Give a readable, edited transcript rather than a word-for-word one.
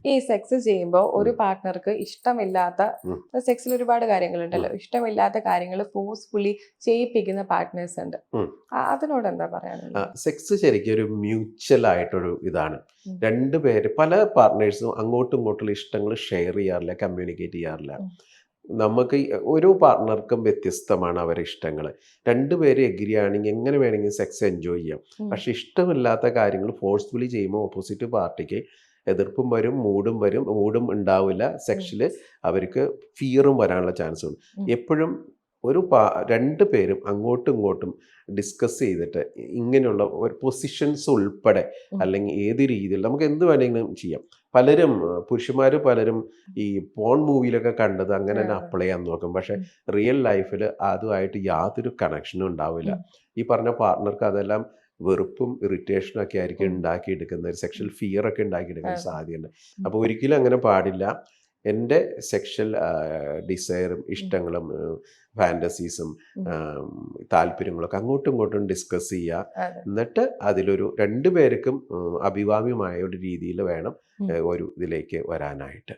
ഈ സെക്സ് ചെയ്യുമ്പോൾ ഒരു പാർട്ട്ണർക്ക് ഇഷ്ടമില്ലാത്ത ഉം. സെക്സിൽ ഒരുപാട് ഉം. കാര്യങ്ങളുണ്ടല്ലോ, ഇഷ്ടമില്ലാത്ത കാര്യങ്ങൾ ഫോഴ്സ്ഫുള്ളി ചെയ്യിപ്പിക്കുന്ന പാർട്ട്നേഴ്സ് ഉണ്ട്. ഉം. അതിനോട് എന്താ പറയാനുള്ളത്? സെക്സ് ശരിക്കും ഒരു മ്യൂച്വൽ ആയിട്ടൊരു ഇതാണ്. ഉം. രണ്ടുപേര് പല പാർട്ട്നേഴ്സും അങ്ങോട്ടും ഇങ്ങോട്ടുള്ള ഇഷ്ടങ്ങൾ ഷെയർ ചെയ്യാറില്ല, കമ്മ്യൂണിക്കേറ്റ് ചെയ്യാറില്ല. ഉം. നമുക്ക് ഓരോ പാർട്ട്ണർക്കും വ്യത്യസ്തമാണ് അവരുടെ ഇഷ്ടങ്ങൾ. രണ്ടുപേര് എഗ്രി ആണെങ്കിൽ എങ്ങനെ വേണമെങ്കിലും സെക്സ് എൻജോയ് ചെയ്യാം. ഉം. പക്ഷെ ഇഷ്ടമില്ലാത്ത കാര്യങ്ങൾ ഫോഴ്സ്ഫുള്ളി ചെയ്യുമ്പോൾ ഓപ്പോസിറ്റ് പാർട്ടിക്ക് എതിർപ്പും വരും, മൂഡും ഉണ്ടാവില്ല. ഉം. സെക്ഷൽ അവർക്ക് ഫിയറും വരാനുള്ള ചാൻസ് ഉണ്ട്. ഉം. എപ്പോഴും ഒരു രണ്ട് പേരും അങ്ങോട്ടും ഇങ്ങോട്ടും ഡിസ്കസ് ചെയ്തിട്ട് ഇങ്ങനെയുള്ള ഒരു പൊസിഷൻസ് ഉൾപ്പെടെ, ഉം. അല്ലെങ്കിൽ ഏത് രീതിയിൽ നമുക്ക് എന്ത് വേണമെങ്കിലും ചെയ്യാം. പലരും പുരുഷന്മാർ പലരും ഈ പോൺ മൂവിയിലൊക്കെ കണ്ടത് അങ്ങനെ തന്നെ അതെ. അപ്ലൈ ചെയ്യാൻ നോക്കും. പക്ഷേ ഉം. റിയൽ ലൈഫിൽ അതുമായിട്ട് യാതൊരു കണക്ഷനും ഉണ്ടാവില്ല. ഉം. ഈ പറഞ്ഞ പാർട്ട്ണർക്ക് അതെല്ലാം വെറുപ്പും ഇറിറ്റേഷനും ഒക്കെ ആയിരിക്കും ഉം. ഉണ്ടാക്കിയെടുക്കുന്ന ഒരു സെക്ഷൽ ഫിയർ ഒക്കെ ഉണ്ടാക്കിയെടുക്കാൻ അതെ. സാധ്യതയുണ്ട്. ഉം. അപ്പോൾ ഒരിക്കലും അങ്ങനെ പാടില്ല. എൻ്റെ സെക്ഷൽ ഡിസയറും ഉം. ഇഷ്ടങ്ങളും ഫാൻറ്റസീസും ഉം. താല്പര്യങ്ങളൊക്കെ അങ്ങോട്ടും ഇങ്ങോട്ടും ഡിസ്കസ് ചെയ്യുക. അതെ. എന്നിട്ട് അതിലൊരു രണ്ട് പേർക്കും അഭികാമ്യമായ ഒരു രീതിയിൽ വേണം ഉം. ഒരു ഇതിലേക്ക് വരാനായിട്ട്.